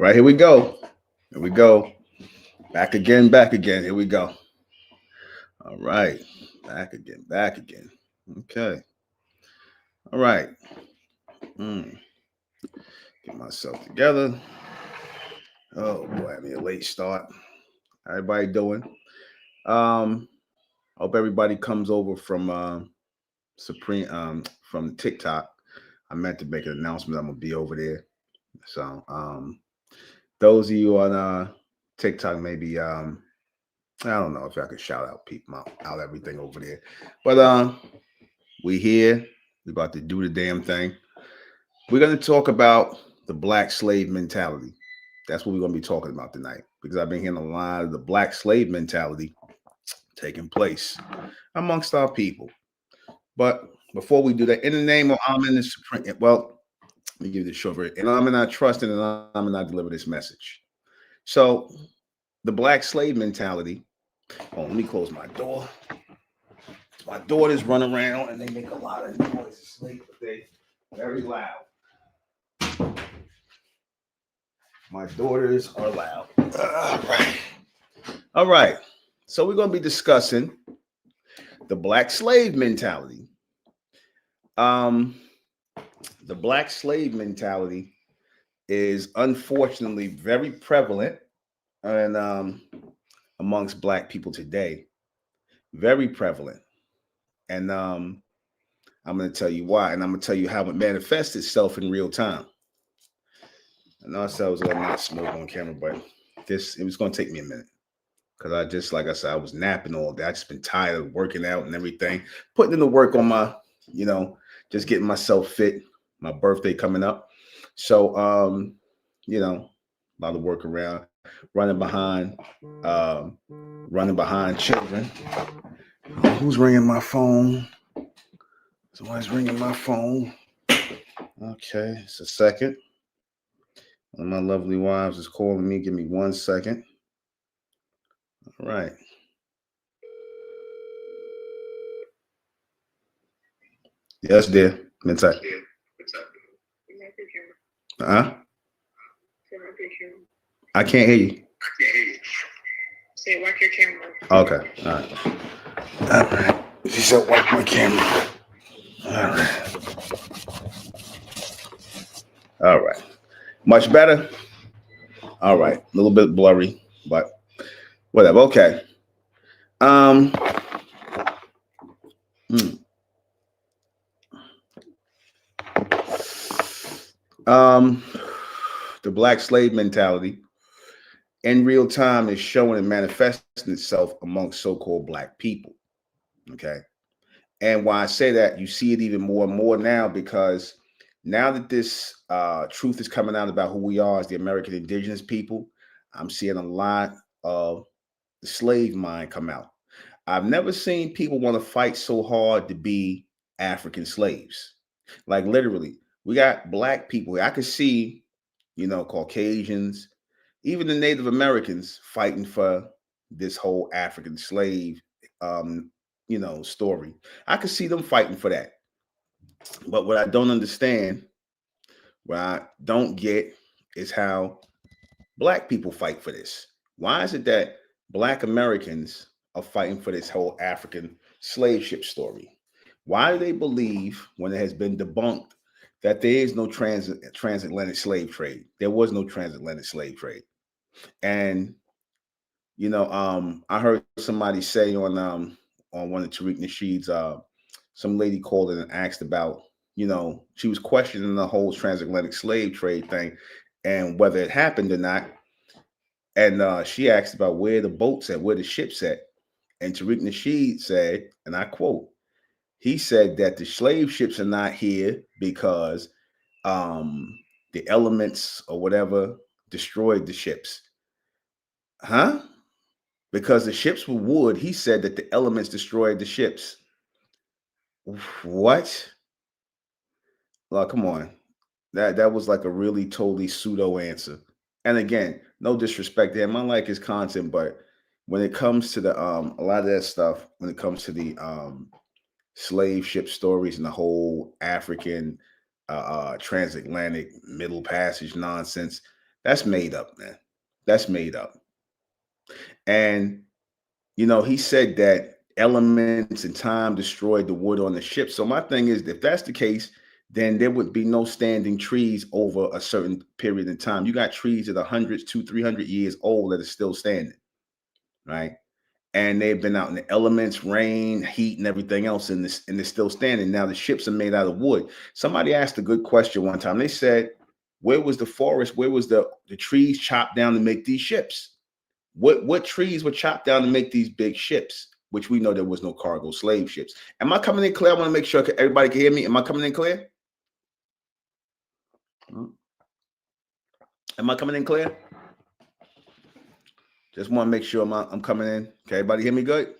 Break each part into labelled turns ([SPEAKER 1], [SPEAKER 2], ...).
[SPEAKER 1] right, here we go. Here we go. Back again, back again. Here we go. All right. Back again, back again. Okay. All right. Mm. Get myself together. Oh boy, I mean a late start. How everybody doing? Um, hope everybody comes over from Supreme from TikTok. I meant to make an announcement. I'm gonna be over there. So those of you on TikTok, maybe I don't know if I could shout out people out everything over there. But we here. We about to do the damn thing. We're gonna talk about the black slave mentality. That's what we're gonna be talking about tonight. Because I've been hearing a lot of the black slave mentality taking place amongst our people. But before we do that, in the name of Amen and Supreme, well, let me give you the short version. And I'm not trusting and I'm not deliver this message. So the black slave mentality. Oh, let me close my door. My daughters run around and they make a lot of noise asleep, but they very loud. My daughters are loud. All right. All right. So we're going to be discussing the black slave mentality. The black slave mentality is unfortunately very prevalent and amongst black people today. Very prevalent. And I'm going to tell you why, and I'm going to tell you how it manifests itself in real time. I know I said I was going to not smoke on camera, but it was going to take me a minute because I just, like I said, I was napping all day. I just been tired of working out and everything, putting in the work on my, just getting myself fit. My birthday coming up, so a lot of work around, running behind children. Who's ringing my phone? Somebody's ringing my phone. Okay, it's a second. One of my lovely wives is calling me. Give me 1 second. All right. Yes, dear. Inside. Huh? I can't hear you.
[SPEAKER 2] Say, wipe your camera.
[SPEAKER 1] Okay. All right. All right. She said, wipe my camera. All right. All right. Much better? All right. A little bit blurry, but whatever. Okay. Hmm. The black slave mentality in real time is showing and manifesting itself amongst so-called black people. Okay. And why I say that, you see it even more and more now because now that this truth is coming out about who we are as the American indigenous people, I'm seeing a lot of the slave mind come out. I've never seen people want to fight so hard to be African slaves. Like literally, we got black people. I could see, Caucasians, even the Native Americans fighting for this whole African slave, story. I could see them fighting for that. But what I don't understand, what I don't get, is how black people fight for this. Why is it that black Americans are fighting for this whole African slave ship story? Why do they believe, when it has been debunked, that there is no transatlantic slave trade? There was no transatlantic slave trade. And I heard somebody say on one of Tariq Nasheed's some lady called in and asked about, she was questioning the whole transatlantic slave trade thing and whether it happened or not. And she asked about where the boats at, where the ships at. And Tariq Nasheed said, and I quote, he said that the slave ships are not here because the elements or whatever destroyed the ships. Huh? Because the ships were wood, he said that the elements destroyed the ships. What? Well, come on. That was like a really totally pseudo answer. And again, no disrespect to him. I like his content, but when it comes to the a lot of that stuff, when it comes to the slave ship stories and the whole African transatlantic middle passage nonsense, That's made up, man. That's made up. And he said that elements and time destroyed the wood on the ship. So my thing is, if that's the case, then there would be no standing trees over a certain period in time. You got trees that are hundreds, 300 years old that are still standing, right? And they've been out in the elements, rain, heat, and everything else, and they're still standing. Now the ships are made out of wood. Somebody asked a good question one time. They said, "Where was the forest? Where was the trees chopped down to make these ships? What trees were chopped down to make these big ships?" Which we know there was no cargo slave ships. Am I coming in clear? I want to make sure everybody can hear me. Am I coming in clear? Am I coming in clear? Just want to make sure I'm coming in. Okay, everybody hear me good?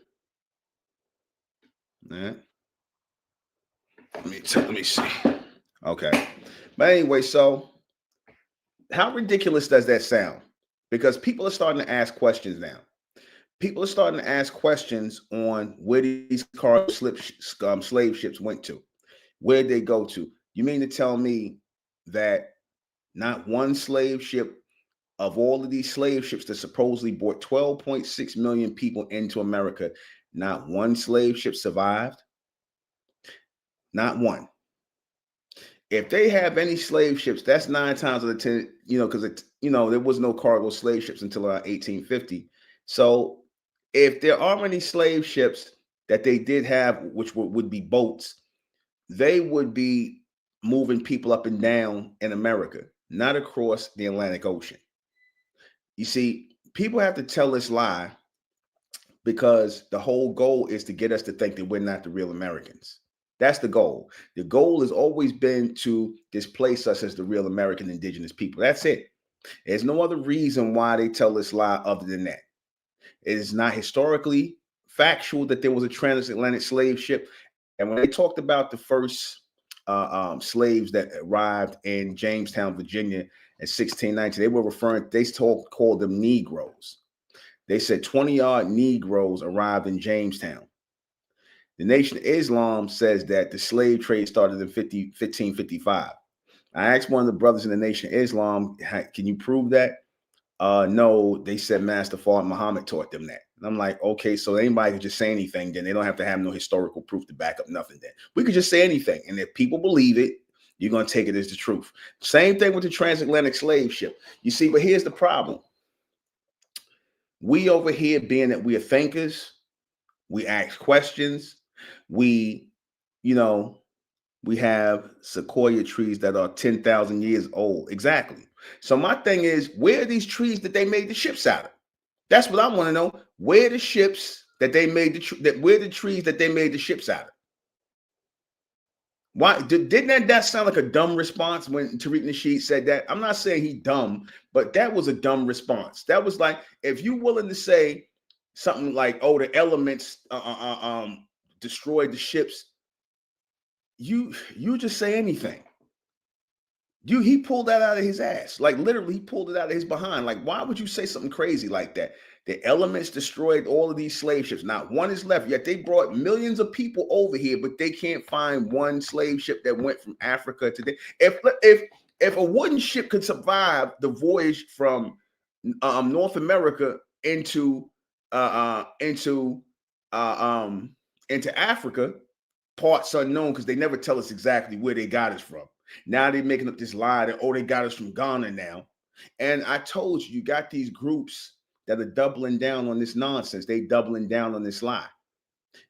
[SPEAKER 1] All right. Let me see. Okay. But anyway, so how ridiculous does that sound? Because people are starting to ask questions now. People are starting to ask questions on where these cargo slave ships went to. Where'd they go to? You mean to tell me that not one slave ship of all of these slave ships that supposedly brought 12.6 million people into America, not one slave ship survived? Not one. If they have any slave ships, that's 9 times out of 10, because there was no cargo slave ships until around 1850. So if there are any slave ships that they did have, which would be boats, they would be moving people up and down in America, not across the Atlantic Ocean. You see, people have to tell this lie because the whole goal is to get us to think that we're not the real Americans. That's the goal. The goal has always been to displace us as the real American indigenous people. That's it. There's no other reason why they tell this lie other than that. It is not historically factual that there was a transatlantic slave ship. And when they talked about the first slaves that arrived in Jamestown, Virginia in 1619, they were called them Negroes. They said 20-odd Negroes arrived in Jamestown. The Nation of Islam says that the slave trade started in 1555. I asked one of the brothers in the Nation of Islam, can you prove that? No, they said Master Fard Muhammad taught them that. And I'm like, okay, so anybody can just say anything, then they don't have to have no historical proof to back up nothing then. We could just say anything. And if people believe it, you're going to take it as the truth. Same thing with the transatlantic slave ship. You see, but here's the problem. We over here, being that we are thinkers, we ask questions, we have sequoia trees that are 10,000 years old. Exactly. So my thing is, where are these trees that they made the ships out of? That's what I want to know. Where the ships that they made where the trees that they made the ships out of? Why didn't that sound like a dumb response when Tariq Nasheed said that? I'm not saying he dumb, but that was a dumb response. That was like, if you're willing to say something like, "Oh, the elements destroyed the ships," you just say anything. He pulled that out of his ass. Like literally, he pulled it out of his behind. Like, why would you say something crazy like that? The elements destroyed all of these slave ships. Not one is left. Yet they brought millions of people over here, but they can't find one slave ship that went from Africa to the. If a wooden ship could survive the voyage from North America into Africa, parts unknown because they never tell us exactly where they got us from. Now they're making up this lie that, they got us from Ghana now. And I told you, you got these groups that are doubling down on this nonsense. They doubling down on this lie.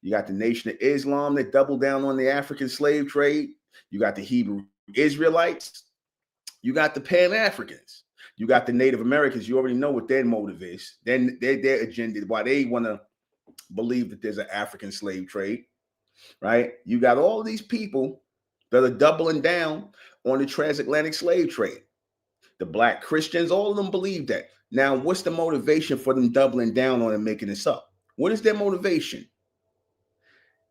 [SPEAKER 1] You got the Nation of Islam that doubled down on the African slave trade. You got the Hebrew Israelites. You got the Pan-Africans. You got the Native Americans. You already know what their motive is. Then their agenda, why they want to believe that there's an African slave trade, right? You got all these people that are doubling down on the transatlantic slave trade. The Black Christians, all of them believe that. Now, what's the motivation for them doubling down on and making this up? What is their motivation?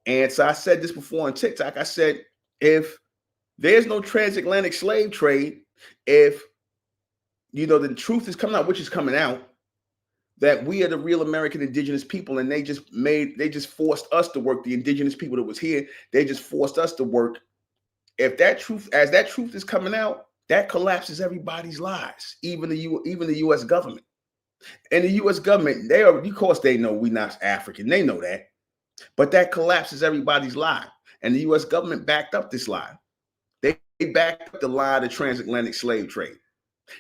[SPEAKER 1] And so I said this before on TikTok. I said, if there's no transatlantic slave trade, if the truth is coming out, which is coming out, that we are the real American indigenous people, and they just forced us to work. The indigenous people that was here, they just forced us to work. If that truth is coming out, That collapses everybody's lives, even the U.S. government. And the U.S. government, of course, they know we're not African. They know that. But that collapses everybody's lie. And the U.S. government backed up this lie. They backed up the lie of the transatlantic slave trade.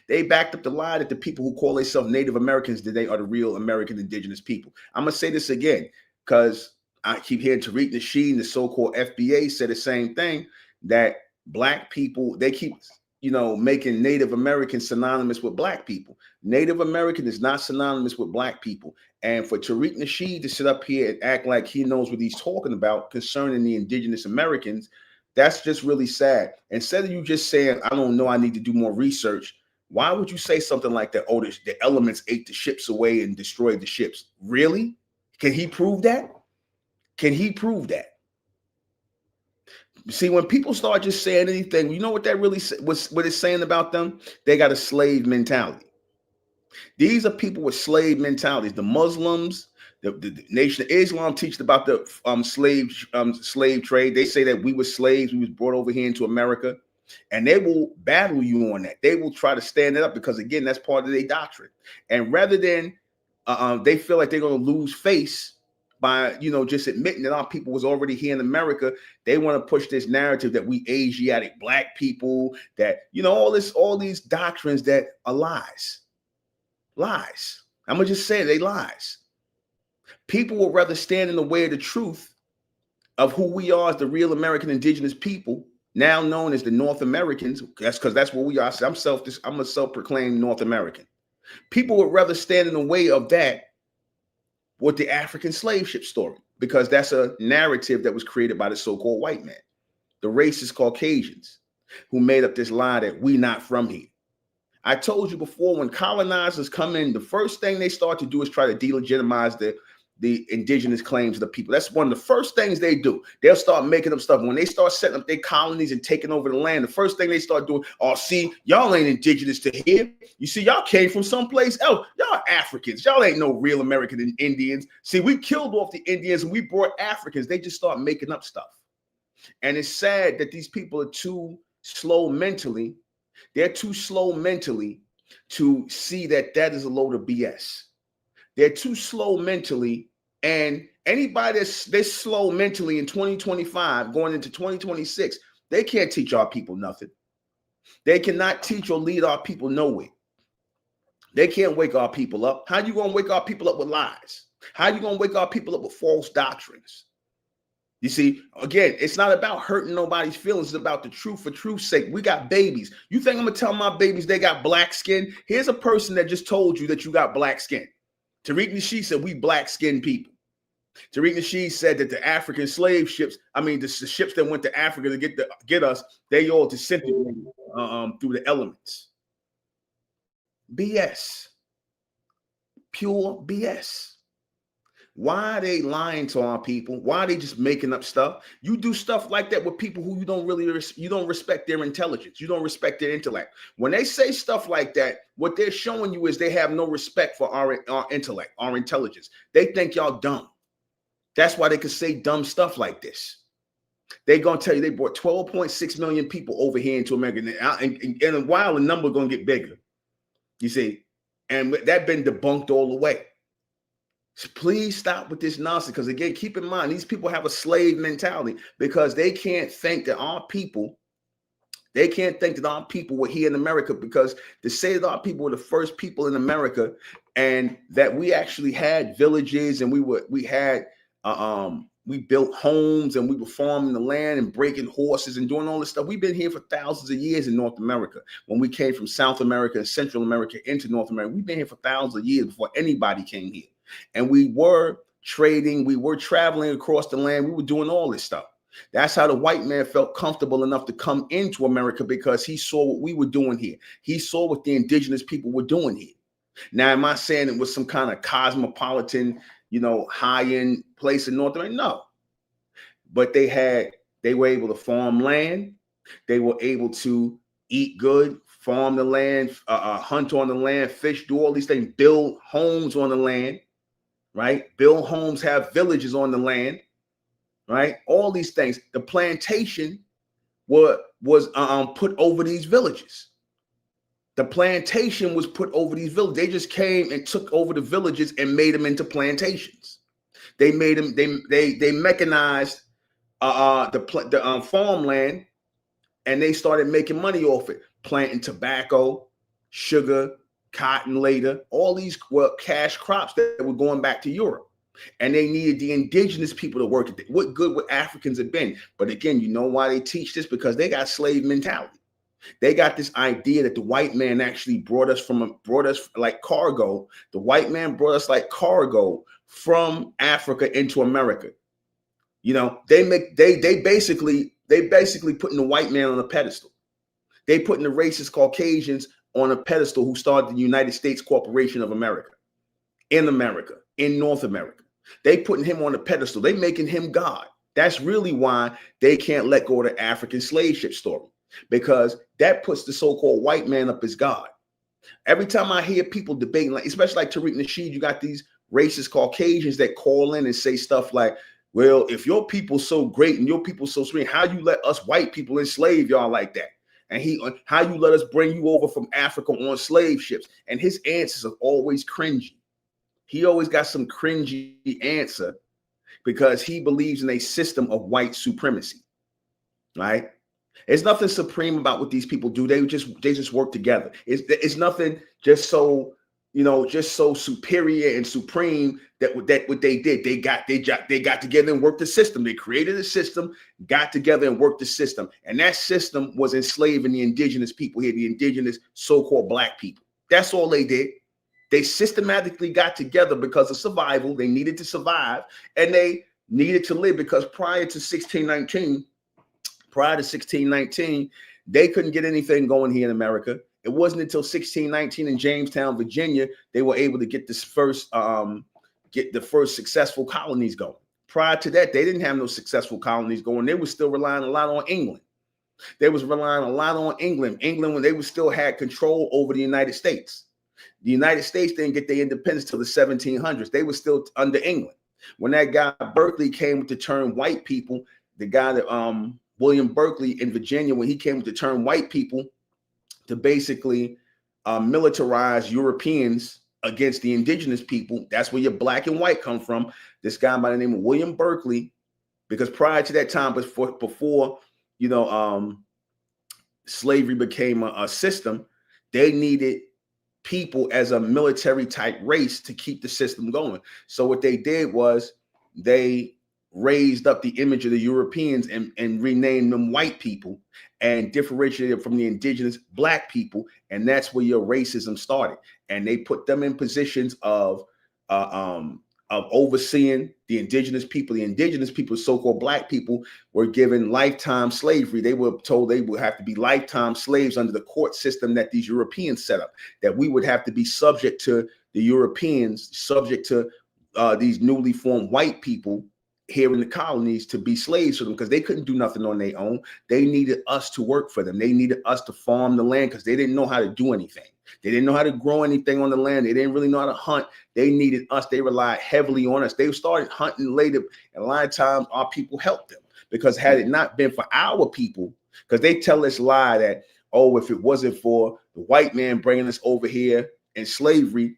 [SPEAKER 1] They backed up the lie that the people who call themselves Native Americans, that they are the real American indigenous people. I'm going to say this again, because I keep hearing Tariq Nasheed, the so-called FBA, say the same thing, that black people, they keep, making Native Americans synonymous with black people. Native American is not synonymous with black people. And for Tariq Nasheed to sit up here and act like he knows what he's talking about concerning the indigenous Americans, that's just really sad. Instead of you just saying, I don't know, I need to do more research, why would you say something like that? Oh, the elements ate the ships away and destroyed the ships. Really? Can he prove that? Can he prove that? See, when people start just saying anything, you know what that really what it's saying about them? They got a slave mentality. These are people with slave mentalities. The Muslims, the Nation of Islam teaches about the slave trade. They say that we were slaves. We was brought over here into America. And they will battle you on that. They will try to stand it up because, again, that's part of their doctrine. And rather than they feel like they're going to lose face by, just admitting that our people was already here in America, they want to push this narrative that we Asiatic black people, that, all these doctrines that are lies. Lies. I'm going to just say they lies. People would rather stand in the way of the truth of who we are as the real American indigenous people, now known as the North Americans. That's because that's what we are. I'm a self-proclaimed North American. People would rather stand in the way of that with the African slave ship story, because that's a narrative that was created by the so-called white man, the racist Caucasians, who made up this lie that we not from here. I told you before, when colonizers come in, the first thing they start to do is try to delegitimize the indigenous claims of the people. That's one of the first things they do. They'll start making up stuff. When they start setting up their colonies and taking over the land, the first thing they start doing, oh, see, y'all ain't indigenous to here. You see, y'all came from someplace else. Y'all are Africans. Y'all ain't no real American Indians. See, we killed off the Indians and we brought Africans. They just start making up stuff. And it's sad that these people are too slow mentally. They're too slow mentally to see that that is a load of BS. They're too slow mentally, and anybody that's slow mentally in 2025 going into 2026, they can't teach our people nothing. They cannot teach or lead our people nowhere. They can't wake our people up. How you going to wake our people up with lies? How you going to wake our people up with false doctrines? You see, again, it's not about hurting nobody's feelings. It's about the truth for truth's sake. We got babies. You think I'm going to tell my babies they got black skin? Here's a person that just told you that you got black skin. Tariq Nasheed said we black-skinned people. Tariq Nasheed said that the African slave ships, the ships that went to Africa to get us, they all disintegrated through the elements. BS. Pure BS. Why are they lying to our people? Why are they just making up stuff? You do stuff like that with people who you don't respect their intelligence. You don't respect their intellect. When they say stuff like that, what they're showing you is they have no respect for our intellect, our intelligence. They think y'all dumb. That's why they can say dumb stuff like this. They're going to tell you they brought 12.6 million people over here into America. And in a while, the number going to get bigger. You see, and that's been debunked all the way. So please stop with this nonsense, because again, keep in mind, these people have a slave mentality because they can't think that our people were here in America, because to say that our people were the first people in America and that we actually had villages and we built homes and we were farming the land and breaking horses and doing all this stuff. We've been here for thousands of years in North America. When we came from South America and Central America into North America, we've been here for thousands of years before anybody came here. And we were trading, we were traveling across the land, we were doing all this stuff. That's how the white man felt comfortable enough to come into America, because he saw what we were doing here. He saw what the indigenous people were doing here. Now, am I saying it was some kind of cosmopolitan, high-end place in North America? No. But they were able to farm land. They were able to eat good, farm the land, hunt on the land, fish, do all these things, build homes on the land, right? Build homes, have villages on the land, right? All these things. The plantation was put over these villages. The plantation was put over these villages. They just came and took over the villages and made them into plantations. They made them. They mechanized the farmland, and they started making money off it, planting tobacco, sugar, cotton later. All these were cash crops that were going back to Europe. And they needed the indigenous people to work. What good would Africans have been? But again, you know why they teach this? Because they got slave mentality. They got this idea that the white man actually brought us like cargo. The white man brought us like cargo from Africa into America. You know, they basically putting the white man on a pedestal. They putting the racist Caucasians on a pedestal who started the United States Corporation of America, in North America. They putting him on a pedestal. They making him God. That's really why they can't let go of the African slave ship story, because that puts the so-called white man up as God. Every time I hear people debating, like especially like Tariq Nasheed, you got these racist Caucasians that call in and say stuff like, well, if your people so great and your people so sweet, how you let us white people enslave y'all like that? And how you let us bring you over from Africa on slave ships? And his answers are always cringy. He always got some cringy answer because he believes in a system of white supremacy, right? There's nothing supreme about what these people do. They just work together. It's nothing just so, you know, just so superior and supreme that what they did. They got together and worked the system. They created a system, got together and worked the system. And that system was enslaving the indigenous people here, the indigenous so-called black people. That's all they did. They systematically got together because of survival. They needed to survive, and they needed to live because prior to 1619, they couldn't get anything going here in America. It wasn't until 1619 in Jamestown, Virginia, they were able to get the first successful colonies going. Prior to that, they didn't have no successful colonies going. They were still relying a lot on England. England, when they still had control over the United States. The United States didn't get their independence till the 1700s. They were still under England. When that guy Berkeley came with the term white people, the guy that William Berkeley in Virginia, when he came with the term white people to basically militarize Europeans against the indigenous people, that's where your black and white come from. This guy by the name of William Berkeley, because prior to that time, before you know, slavery became a system, they needed people as a military type race to keep the system going. So what they did was they raised up the image of the Europeans and renamed them white people and differentiated from the indigenous black people. And that's where your racism started. And they put them in positions of overseeing the indigenous people. The indigenous people, so-called black people, were given lifetime slavery. They were told they would have to be lifetime slaves under the court system that these Europeans set up, that we would have to be subject to the Europeans, subject to these newly formed white people here in the colonies to be slaves for them, because they couldn't do nothing on their own. They needed us to work for them. They needed us to farm the land because they didn't know how to do anything. They didn't know how to grow anything on the land. They didn't really know how to hunt. They needed us. They relied heavily on us. They started hunting later, and a lot of times our people helped them, because had it not been for our people, because they tell this lie that, oh, if it wasn't for the white man bringing us over here in slavery,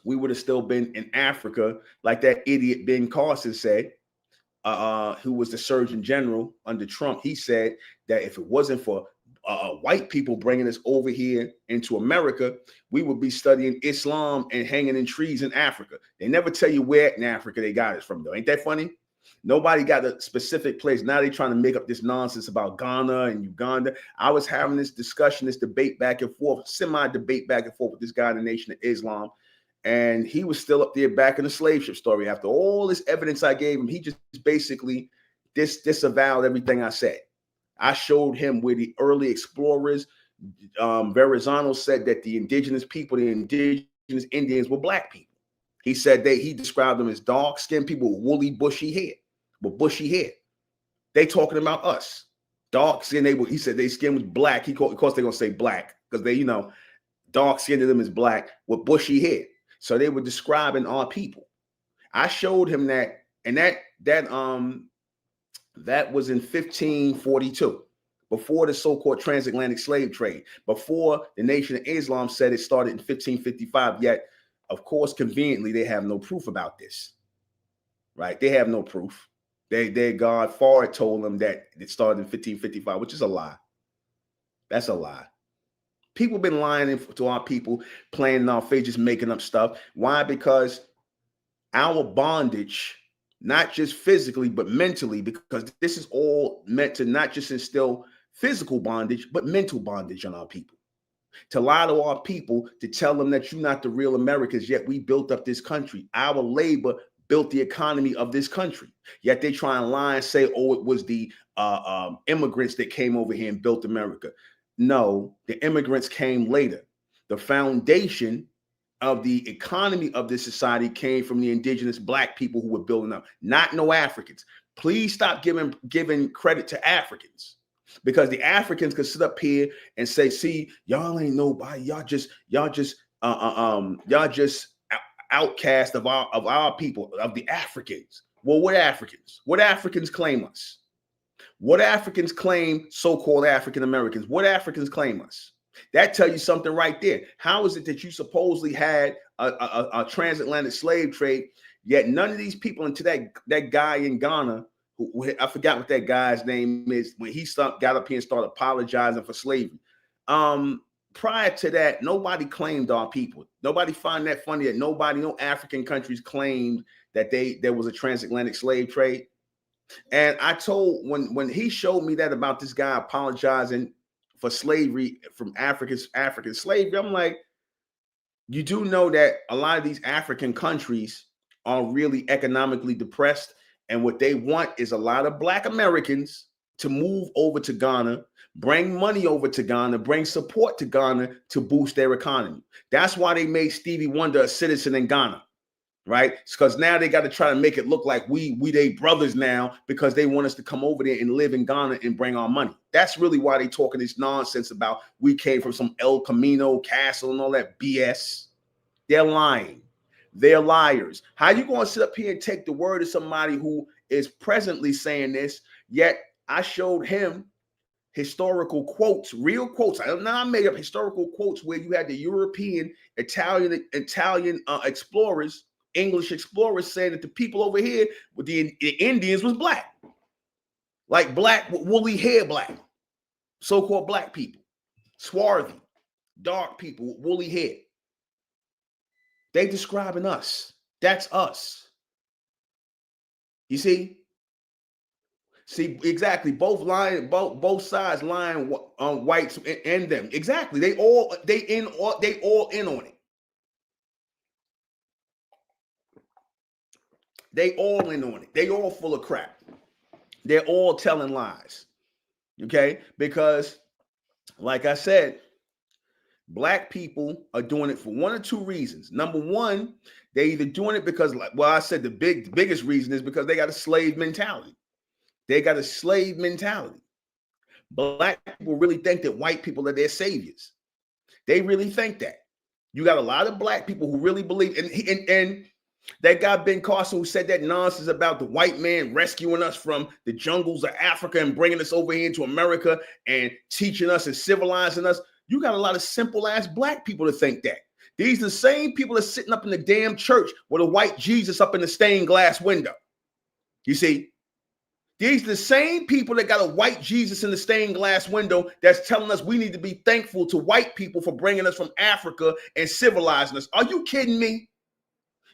[SPEAKER 1] we would have still been in Africa, like that idiot Ben Carson said, who was the Surgeon General under Trump. He said that if it wasn't for white people bringing us over here into America, we would be studying Islam and hanging in trees in Africa. They never tell you where in Africa they got it from, though. Ain't that funny? Nobody got a specific place. Now they're trying to make up this nonsense about Ghana and Uganda. I was having this discussion, this debate back and forth, semi-debate back and forth with this guy in the Nation of Islam. And he was still up there back in the slave ship story. After all this evidence I gave him, he just basically disavowed everything I said. I showed him where the early explorers, Verrazano said that the indigenous people, the indigenous Indians, were black people. He said he described them as dark-skinned people with woolly, bushy hair. They talking about us. Dark skin, he said their skin was black. Of course, they're going to say black because they, dark skin to them is black with bushy hair. So they were describing our people. I showed him that, and that was in 1542. before the so-called transatlantic slave trade, before the Nation of Islam said it started in 1555. Yet, of course, conveniently, they have no proof about this, right? They have no proof. Their God far told them that it started in 1555, which is a lie. That's a lie. People been lying to our people, playing in our face, just making up stuff. Why? Because our bondage, not just physically, but mentally, because this is all meant to not just instill physical bondage, but mental bondage on our people. To lie to our people, to tell them that you're not the real Americans, yet we built up this country. Our labor built the economy of this country. Yet they try and lie and say, oh, it was the immigrants that came over here and built America. No, the immigrants came later. The foundation of the economy of this society came from the indigenous black people who were building up, not no Africans. Please stop giving credit to Africans, because the Africans could sit up here and say, see, y'all ain't nobody, y'all just outcast of our people, of the Africans. Well, what Africans? What Africans claim us? What Africans claim so-called African Americans? What Africans claim us? That tell you something right there. How is it that you supposedly had a transatlantic slave trade, yet none of these people, into that guy in Ghana, who I forgot what that guy's name is, when he got up here and started apologizing for slavery. Prior to that, nobody claimed our people. Nobody find that funny that no African countries claimed that there was a transatlantic slave trade. And I told, when he showed me that about this guy apologizing for slavery from African slavery, I'm like, you do know that a lot of these African countries are really economically depressed, and what they want is a lot of Black Americans to move over to Ghana, bring money over to Ghana, bring support to Ghana to boost their economy. That's why they made Stevie Wonder a citizen in Ghana. Right? It's because now they got to try to make it look like we they brothers now, because they want us to come over there and live in Ghana and bring our money. That's really why they talking this nonsense about we came from some El Camino castle and all that BS. They're lying. They're liars. How you going to sit up here and take the word of somebody who is presently saying this, yet I showed him historical quotes, real quotes. I made up historical quotes where you had the European, Italian explorers, English explorers saying that the people over here with the Indians was Black, like black, woolly hair Black, so-called Black people, swarthy, dark people with woolly hair. They describing us. That's us. You see? See, exactly. Both sides lying on whites and them. Exactly. They all in on it. They all in on it. They all full of crap. They're all telling lies. Okay? Because, like I said, Black people are doing it for one or two reasons. Number one, they're either doing it because, I said the biggest reason is because they got a slave mentality. They got a slave mentality. Black people really think that white people are their saviors. They really think that. You got a lot of Black people who really believe, and that guy Ben Carson who said that nonsense about the white man rescuing us from the jungles of Africa and bringing us over here into America and teaching us and civilizing us. You got a lot of simple ass Black people to think that. These are the same people that are sitting up in the damn church with a white Jesus up in the stained glass window. You see, these are the same people that got a white Jesus in the stained glass window that's telling us we need to be thankful to white people for bringing us from Africa and civilizing us. Are you kidding me?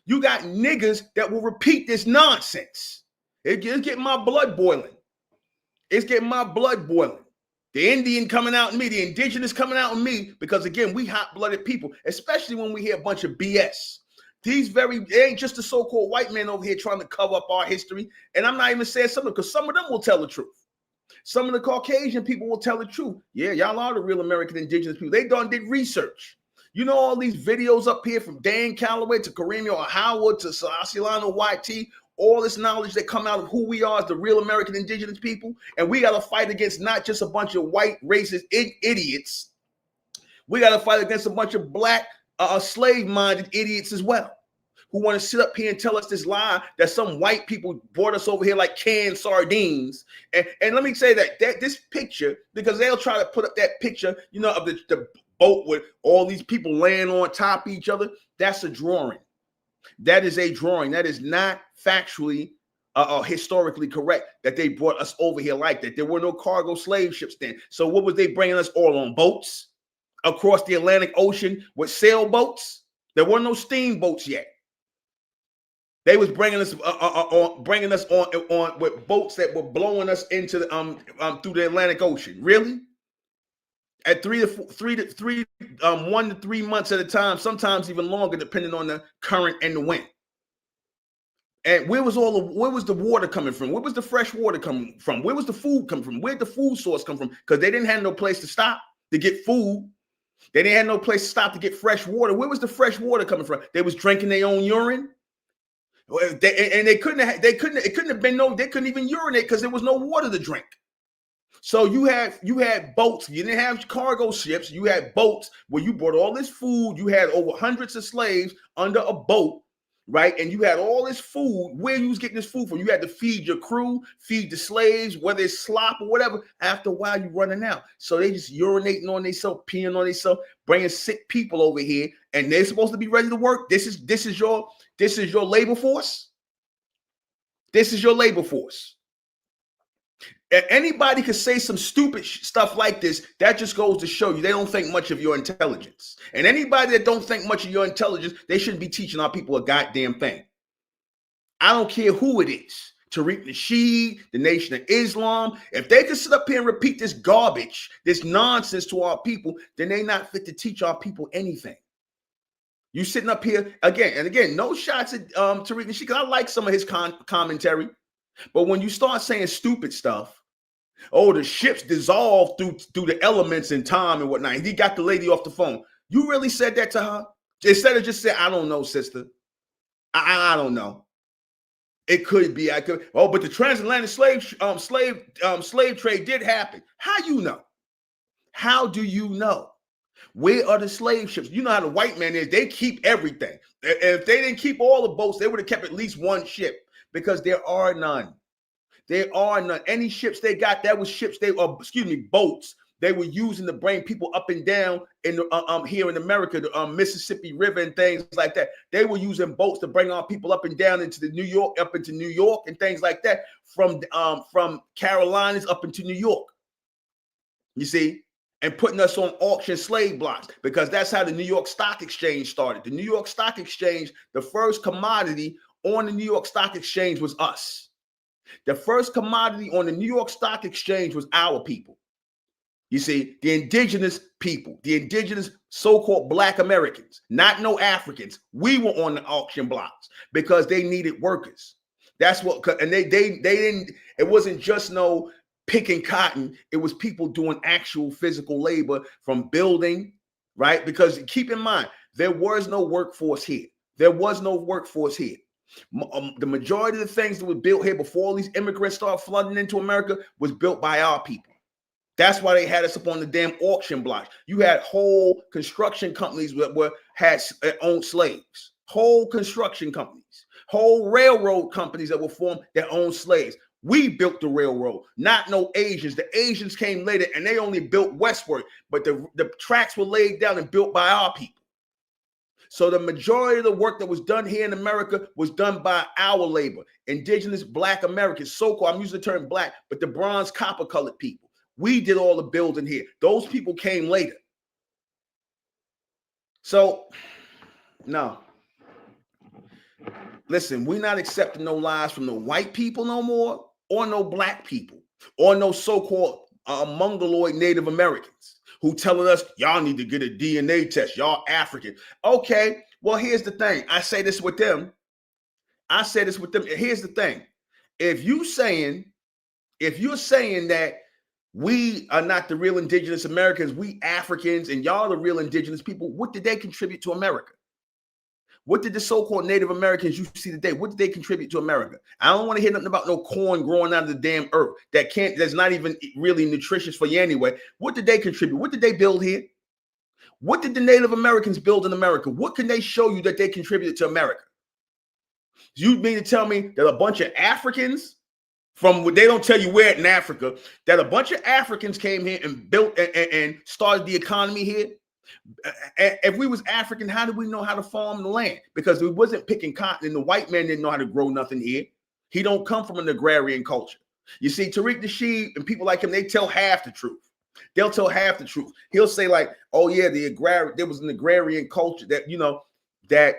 [SPEAKER 1] You got niggas that will repeat this nonsense. It's getting my blood boiling. It's getting my blood boiling. The Indian coming out in me, the indigenous coming out in me, because again, we hot-blooded people, especially when we hear a bunch of BS. It ain't just the so-called white man over here trying to cover up our history. And I'm not even saying something, because some of them will tell the truth. Some of the Caucasian people will tell the truth. Yeah, y'all are the real American indigenous people. They did research. You know, all these videos up here from Dan Calloway to Kareem or Howard to Asilano YT, all this knowledge that come out of who we are as the real American indigenous people. And we got to fight against not just a bunch of white racist idiots. We got to fight against a bunch of Black slave-minded idiots as well. who want to sit up here and tell us this lie that some white people brought us over here like canned sardines. And let me say that this picture, because they'll try to put up that picture, you know, of the boat with all these people laying on top of each other. That's a drawing. That is a drawing. That is not factually historically correct that they brought us over here like that. There were no cargo slave ships then. So what was they bringing us all on? Boats across the Atlantic Ocean with sailboats? There were no steamboats yet. They was bringing us on with boats that were blowing us into the, through the Atlantic Ocean. Really? At 1 to 3 months at a time, sometimes even longer, depending on the current and the wind. And where was the water coming from? Where was the fresh water coming from? Where was the food coming from? Where'd the food source come from? Because they didn't have no place to stop to get food. They didn't have no place to stop to get fresh water. Where was the fresh water coming from? They was drinking their own urine. They couldn't even urinate because there was no water to drink. So you had boats. You didn't have cargo ships. You had boats where you brought all this food. You had over hundreds of slaves under a boat, right? And you had all this food. Where you was getting this food from? You had to feed your crew, feed the slaves, whether it's slop or whatever. After a while, you're running out. So they just urinating on themselves, peeing on themselves, bringing sick people over here, and they're supposed to be ready to work. This is your labor force. This is your labor force. Anybody could say some stupid stuff like this. That just goes to show you they don't think much of your intelligence. And anybody that don't think much of your intelligence, they shouldn't be teaching our people a goddamn thing. I don't care who it is. Tariq Nasheed, the Nation of Islam. If they can sit up here and repeat this garbage, this nonsense to our people, then they're not fit to teach our people anything. You sitting up here again and again, no shots at Tariq Nasheed, because I like some of his commentary. But when you start saying stupid stuff, oh, the ships dissolved through the elements in time and whatnot. He got the lady off the phone. You really said that to her? Instead of just saying, I don't know, sister. I don't know. It could be. I could. Oh, but the transatlantic slave trade did happen. How you know? How do you know? Where are the slave ships? You know how the white man is. They keep everything. If they didn't keep all the boats, they would have kept at least one ship, because there are none. There are none. Any ships they got, that was ships boats they were using to bring people up and down in here in America, the Mississippi River and things like that. They were using boats to bring our people up and down into New York and things like that, from Carolinas up into New York. You see, and putting us on auction slave blocks, because that's how the New York Stock Exchange started. The New York Stock Exchange, the first commodity on the New York Stock Exchange was us. The first commodity on the New York Stock Exchange was our people. You see, the indigenous people, the indigenous so-called Black Americans, not no Africans. We were on the auction blocks because they needed workers. That's what, and they didn't, it wasn't just no picking cotton. It was people doing actual physical labor, from building, right? Because keep in mind, there was no workforce here. There was no workforce here. The majority of the things that were built here before all these immigrants started flooding into America was built by our people. That's why they had us up on the damn auction blocks. You had whole construction companies that had owned slaves, whole construction companies, whole railroad companies that were formed that owned slaves. We built the railroad, not no Asians. The Asians came later and they only built westward, but the tracks were laid down and built by our people. So the majority of the work that was done here in America was done by our labor, indigenous Black Americans, so-called, I'm using the term Black, but the bronze copper colored people. We did all the building here. Those people came later. So, no. Listen, we're not accepting no lies from no white people no more, or no Black people, or no so-called Mongoloid Native Americans who telling us, y'all need to get a DNA test. Y'all African. Okay, well, here's the thing. I say this with them. Here's the thing. If you're saying that we are not the real indigenous Americans, we Africans, and y'all the real indigenous people, what did they contribute to America? What did the so-called Native Americans you see today, what did they contribute to America? I don't want to hear nothing about no corn growing out of the damn earth that's not even really nutritious for you anyway. What did they contribute? What did they build here? What did the Native Americans build in America? What can they show you that they contributed to America? You mean to tell me that a bunch of Africans they don't tell you where in Africa, that a bunch of Africans came here and built and started the economy here? If we was African, how did we know how to farm the land? Because we wasn't picking cotton, and the white man didn't know how to grow nothing here. He don't come from an agrarian culture. You see, Tariq Nasheed and people like him, they tell half the truth. They'll tell half the truth. He'll say like, oh yeah, there was an agrarian culture that, that,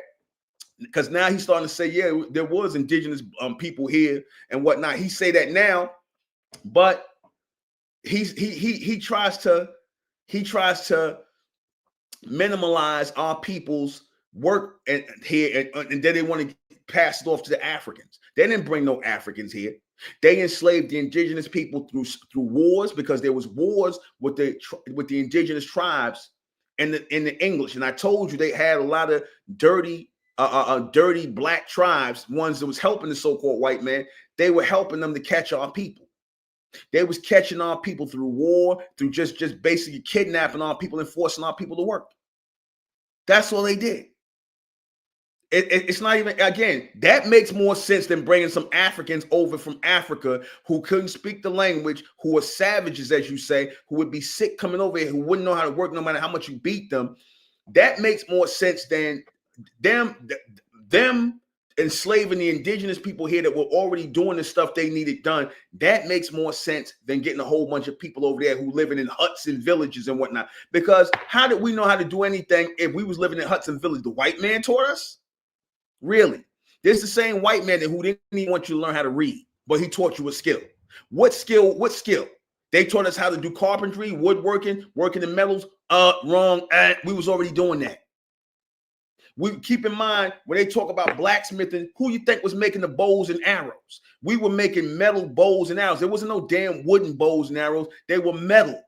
[SPEAKER 1] because now he's starting to say, yeah, there was indigenous people here and whatnot. He say that now, but he tries to minimalize our people's work and then they want to pass it off to the Africans. They didn't bring no Africans here. They enslaved the indigenous people through wars, because there was wars with the indigenous tribes and the English. And I told you they had a lot of dirty black tribes, ones that was helping the so-called white man. They were helping them to catch our people. They was catching our people through war, through just basically kidnapping our people and forcing our people to work. That's all they did. It's not even, again, that makes more sense than bringing some Africans over from Africa who couldn't speak the language, who were savages, as you say, who would be sick coming over here, who wouldn't know how to work no matter how much you beat them. That makes more sense than them enslaving the indigenous people here that were already doing the stuff they needed done. That makes more sense than getting a whole bunch of people over there who living in huts and villages and whatnot. Because how did we know how to do anything if we was living in huts and villages? The white man taught us? Really? This is the same white man who didn't even want you to learn how to read, but he taught you a skill. What skill? What skill? They taught us how to do carpentry, woodworking, working in metals. Wrong. We was already doing that. We keep in mind when they talk about blacksmithing, who you think was making the bows and arrows? We were making metal bows and arrows. There wasn't no damn wooden bows and arrows. They were metal.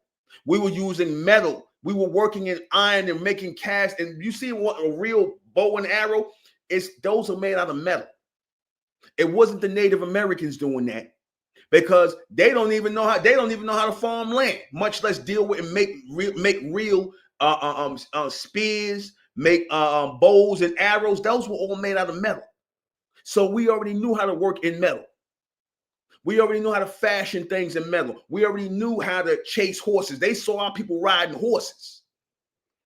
[SPEAKER 1] We were using metal. We were working in iron and making cast. And you see what a real bow and arrow is? Those are made out of metal. It wasn't the Native Americans doing that, because they don't even know how to farm land, much less deal with and make real spears, make bows and arrows. Those were all made out of metal. So we already knew how to work in metal. We already knew how to fashion things in metal. We already knew how to chase horses. They saw our people riding horses.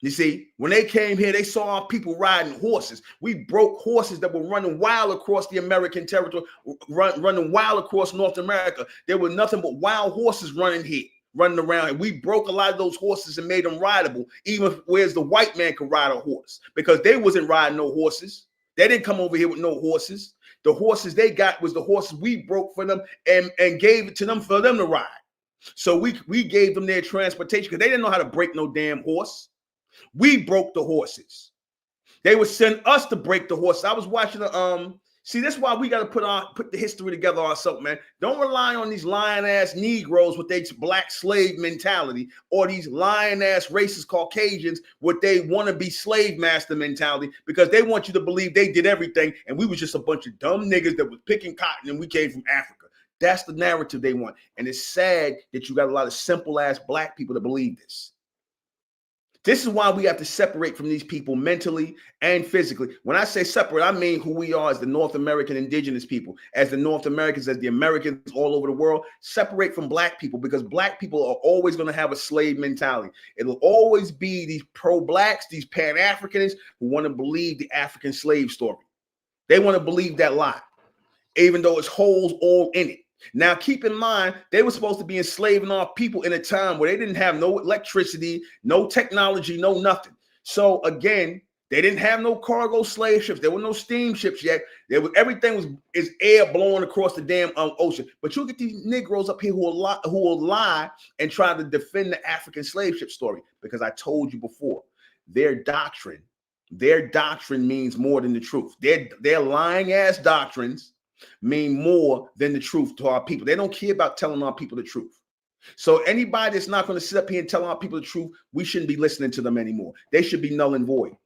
[SPEAKER 1] You see, when they came here, they saw our people riding horses. We broke horses that were running wild across the American territory, running wild across North America. There were nothing but wild horses running around. And we broke a lot of those horses and made them rideable, even whereas the white man could ride a horse, because they wasn't riding no horses. They didn't come over here with no horses. The horses they got was the horses we broke for them and gave it to them for them to ride. So we gave them their transportation, because they didn't know how to break no damn horse. We broke the horses. They would send us to break the horses. I was watching see, that's why we got to put the history together ourselves, man. Don't rely on these lying-ass Negroes with their black slave mentality, or these lying-ass racist Caucasians with they want-to-be slave master mentality, because they want you to believe they did everything and we was just a bunch of dumb niggas that was picking cotton and we came from Africa. That's the narrative they want. And it's sad that you got a lot of simple-ass black people that believe this. This is why we have to separate from these people mentally and physically. When I say separate, I mean who we are as the North American indigenous people, as the North Americans, as the Americans all over the world. Separate from black people, because black people are always going to have a slave mentality. It'll always be these pro-blacks, these Pan-Africanists who want to believe the African slave story. They want to believe that lie, even though it's holes all in it. Now, keep in mind, they were supposed to be enslaving our people in a time where they didn't have no electricity, no technology, no nothing. So again, they didn't have no cargo slave ships. There were no steamships yet. Everything is air blowing across the damn ocean. But you get these Negroes up here who will lie and try to defend the African slave ship story, because I told you before, their doctrine means more than the truth. Their lying ass doctrines mean more than the truth to our people. They don't care about telling our people the truth. So anybody that's not going to sit up here and tell our people the truth, we shouldn't be listening to them anymore. They should be null and void.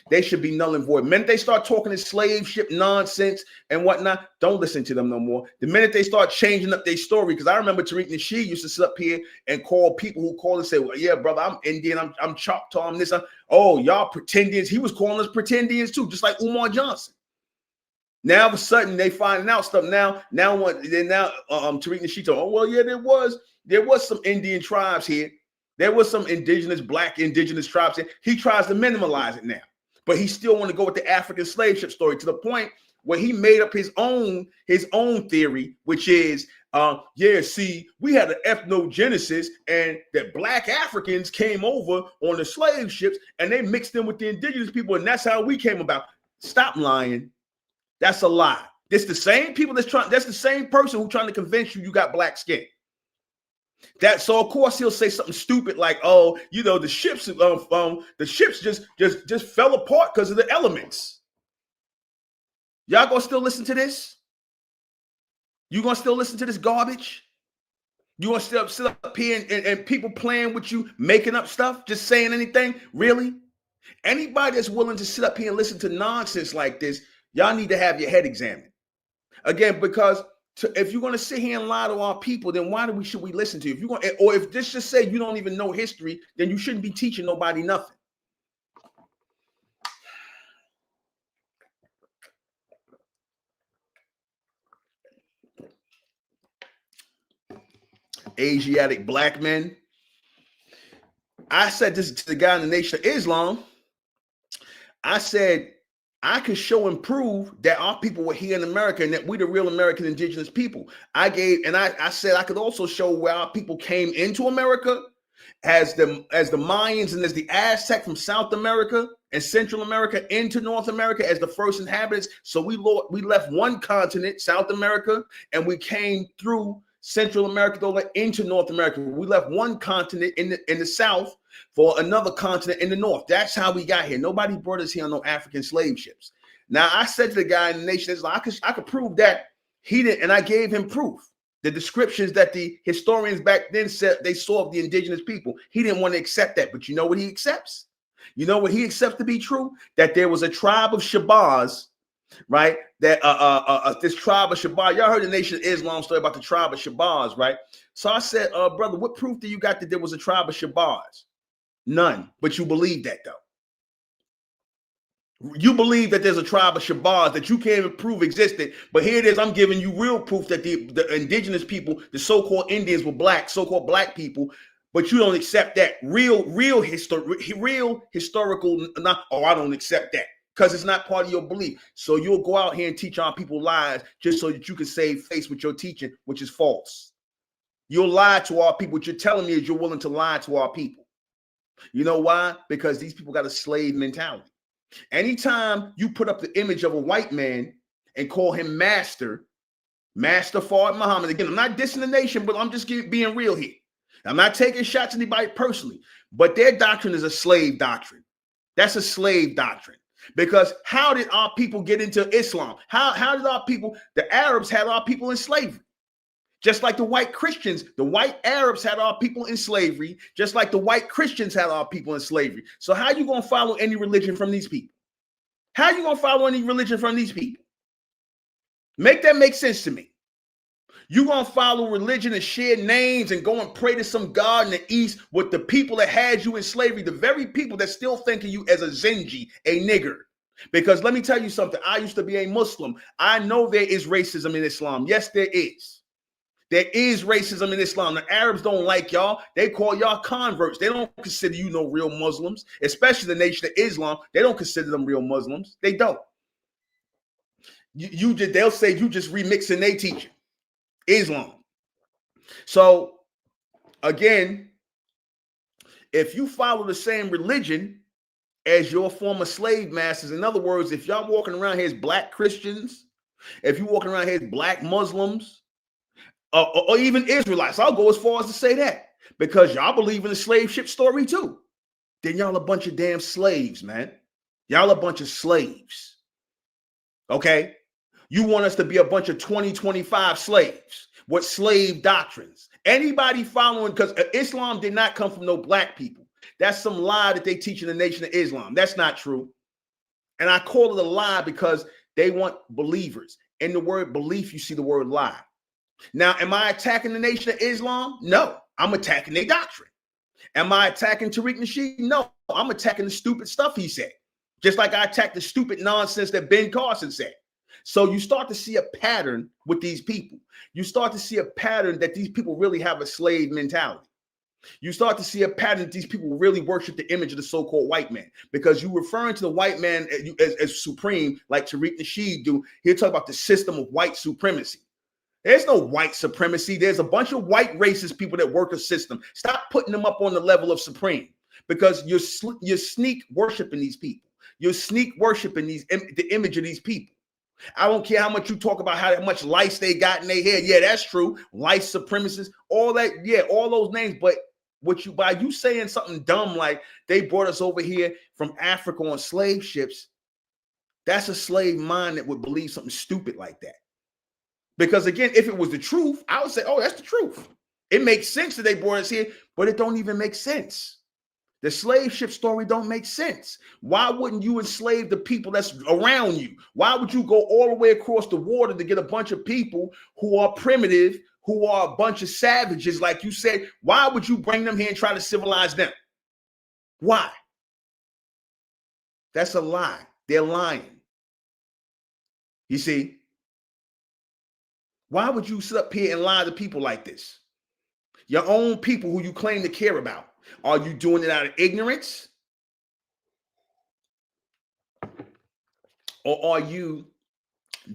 [SPEAKER 1] They should be null and void. The minute they start talking this slave ship nonsense and whatnot, don't listen to them no more. The minute they start changing up their story, because I remember Tariq Nasheed used to sit up here and call people who call and say, well, yeah, brother, I'm Indian, I'm Choctaw, I'm this. Oh, y'all pretendians. He was calling us pretendians too, just like Umar Johnson. Now all of a sudden they finding out stuff. Now Tariq Nasheed told, oh well, yeah, there was some Indian tribes here. There was some black indigenous tribes here. He tries to minimize it now, but he still want to go with the African slave ship story to the point where he made up his own theory, which is, see, we had an ethnogenesis, and that black Africans came over on the slave ships, and they mixed them with the indigenous people, and that's how we came about. Stop lying. That's a lie. That's the same people that's the same person who's trying to convince you got black skin. So of course he'll say something stupid like, oh, the ships just fell apart because of the elements. Y'all gonna still listen to this? You gonna still listen to this garbage? You gonna still sit up here and people playing with you, making up stuff, just saying anything? Really? Anybody that's willing to sit up here and listen to nonsense like this, y'all need to have your head examined. Again, because if you're gonna sit here and lie to our people, then why should we listen to you? If this just say you don't even know history, then you shouldn't be teaching nobody nothing. Asiatic black men. I said this to the guy in the Nation of Islam. I said, I could show and prove that our people were here in America and that we the real American indigenous people. I said I could also show where our people came into America as the Mayans and as the Aztec from South America and Central America into North America as the first inhabitants. So we left one continent, South America, and we came through Central America into North America. We left one continent in the South for another continent in the North. That's how we got here. Nobody brought us here on no African slave ships. Now, I said to the guy in the Nation of Islam, I could prove that he didn't, and I gave him proof. The descriptions that the historians back then said they saw of the indigenous people. He didn't want to accept that, but you know what he accepts? You know what he accepts to be true? That there was a tribe of Shabazz, right? That this tribe of Shabazz. Y'all heard the Nation of Islam story about the tribe of Shabazz, right? So I said, brother, what proof do you got that there was a tribe of Shabazz? None, but you believe that though. You believe that there's a tribe of Shabazz that you can't even prove existed, but here it is. I'm giving you real proof that the indigenous people, the so-called Indians, were black, so-called black people, but you don't accept that real historical. Not, I don't accept that because it's not part of your belief. So you'll go out here and teach our people lies just so that you can save face with your teaching, which is false. You'll lie to our people. What you're telling me is you're willing to lie to our people. You know why? Because these people got a slave mentality. Anytime you put up the image of a white man and call him Master Fard Muhammad, again, I'm not dissing the nation, but I'm just being real here. I'm not taking shots at anybody personally, but their doctrine is a slave doctrine. That's a slave doctrine. Because how did our people get into Islam? How did our people, the Arabs had our people in slavery? Just like the white Christians, the white Arabs had our people in slavery, just like the white Christians had our people in slavery. So how are you going to follow any religion from these people? How are you going to follow any religion from these people? Make that make sense to me. You're going to follow religion and share names and go and pray to some God in the East with the people that had you in slavery, the very people that still think of you as a Zenji, a nigger. Because let me tell you something. I used to be a Muslim. I know there is racism in Islam. Yes, there is. There is racism in Islam. The Arabs don't like y'all. They call y'all converts. They don't consider you no real Muslims, especially the Nation of Islam. They don't consider them real Muslims. They don't. They'll say you just remixing their teaching, Islam. So again, if you follow the same religion as your former slave masters, in other words, if y'all walking around here as black Christians, if you're walking around here as black Muslims, or even Israelites, I'll go as far as to say that, because y'all believe in the slave ship story too. Then y'all a bunch of damn slaves, man. Y'all a bunch of slaves. Okay? You want us to be a bunch of 2025 slaves with slave doctrines. Anybody following, because Islam did not come from no black people. That's some lie that they teach in the Nation of Islam. That's not true. And I call it a lie because they want believers. In the word belief, you see the word lie. Now, am I attacking the Nation of Islam? No, I'm attacking their doctrine. Am I attacking Tariq Nasheed? No, I'm attacking the stupid stuff he said. Just like I attacked the stupid nonsense that Ben Carson said. So you start to see a pattern with these people. You start to see a pattern that these people really have a slave mentality. You start to see a pattern that these people really worship the image of the so-called white man, because you referring to the white man as supreme, like Tariq Nasheed do. He'll talk about the system of white supremacy. There's no white supremacy. There's a bunch of white racist people that work a system. Stop putting them up on the level of supreme, because you're sneak worshiping these people. You're sneak worshiping the image of these people. I don't care how much you talk about how much lice they got in their head. Yeah, that's true. Lice supremacists, all that. Yeah, all those names. But by you saying something dumb like they brought us over here from Africa on slave ships, that's a slave mind that would believe something stupid like that. Because again, if it was the truth, I would say, oh, that's the truth. It makes sense that they brought us here, but it don't even make sense. The slave ship story don't make sense. Why wouldn't you enslave the people that's around you? Why would you go all the way across the water to get a bunch of people who are primitive, who are a bunch of savages, like you said? Why would you bring them here and try to civilize them? Why? That's a lie. They're lying. You see? Why would you sit up here and lie to people like this? Your own people who you claim to care about. Are you doing it out of ignorance? Or are you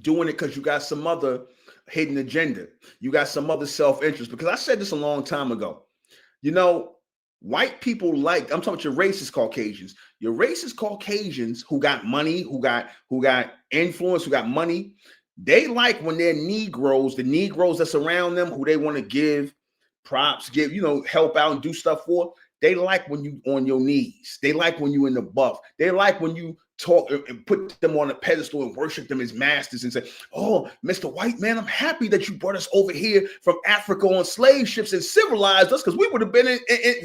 [SPEAKER 1] doing it because you got some other hidden agenda? You got some other self-interest? Because I said this a long time ago. You know, white people I'm talking about your racist Caucasians. Your racist Caucasians who got money, who got influence, who got money, they like when they're Negroes, the Negroes that's around them, who they want to give props, help out and do stuff for. They like when you on your knees. They like when you in the buff. They like when you talk and put them on a pedestal and worship them as masters and say, oh, Mr. White Man, I'm happy that you brought us over here from Africa on slave ships and civilized us, because we would have been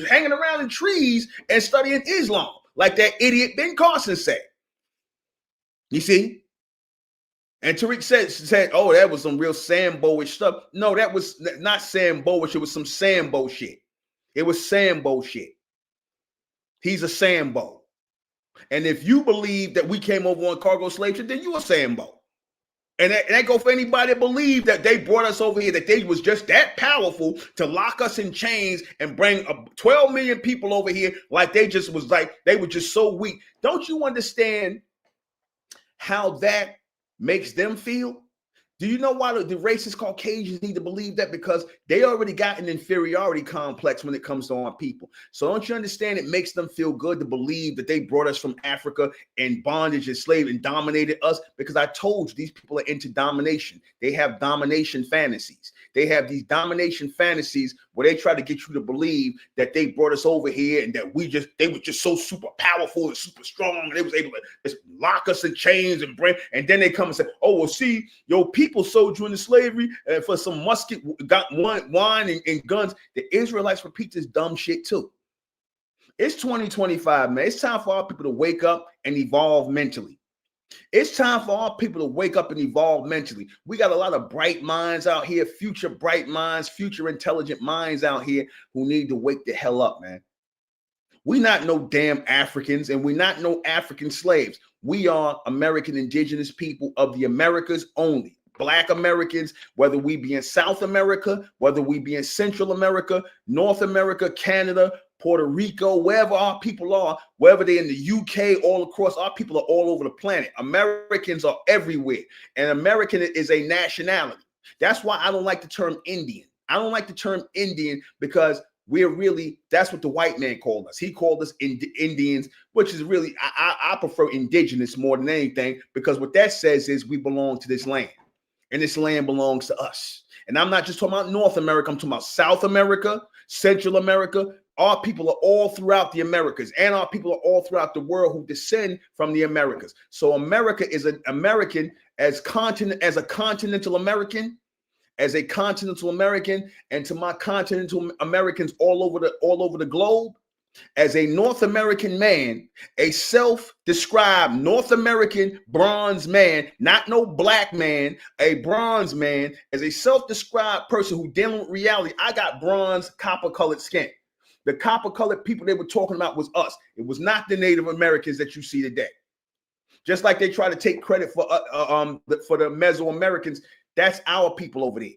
[SPEAKER 1] hanging around in trees and studying Islam, like that idiot Ben Carson said. You see? And Tariq said, oh, that was some real Sambo-ish stuff. No, that was not Sambo-ish. It was some Sambo shit. It was Sambo shit. He's a Sambo. And if you believe that we came over on cargo slave ship, then you a Sambo. And that go for anybody that believe that they brought us over here, that they was just that powerful to lock us in chains and bring 12 million people over here like they were just so weak. Don't you understand how that makes them feel? Do you know why the racist Caucasians need to believe that? Because they already got an inferiority complex when it comes to our people. So don't you understand it makes them feel good to believe that they brought us from Africa in bondage and slave and dominated us? Because I told you, these people are into domination. They have domination fantasies. They have these domination fantasies where they try to get you to believe that they brought us over here and that they were just so super powerful and super strong, and they was able to just lock us in chains and then they come and say, oh, well, see, your people sold you into slavery for some musket, got wine and guns. The Israelites repeat this dumb shit too. It's 2025, man. It's time for our people to wake up and evolve mentally. It's time for our people to wake up and evolve mentally. We got a lot of bright minds out here, future bright minds, future intelligent minds out here who need to wake the hell up, man. We not no damn Africans, and we not no African slaves. We are American indigenous people of the Americas only. Black Americans, whether we be in South America, whether we be in Central America, North America, Canada, Puerto Rico, wherever our people are, wherever they're in the UK, all across, our people are all over the planet. Americans are everywhere. And American is a nationality. That's why I don't like the term Indian. I don't like the term Indian because that's what the white man called us. He called us Indians, which is really, I prefer indigenous more than anything, because what that says is we belong to this land. And this land belongs to us. And I'm not just talking about North America. I'm talking about South America, Central America. Our people are all throughout the Americas, and our people are all throughout the world who descend from the Americas. So America is an American as a continental American, and to my continental Americans all over the globe, as a North American man, a self-described North American bronze man, not no black man, a bronze man, as a self-described person who dealing with reality. I got bronze, copper-colored skin. The copper-colored people they were talking about was us. It was not the Native Americans that you see today. Just like they try to take credit for the Mesoamericans. That's our people over there.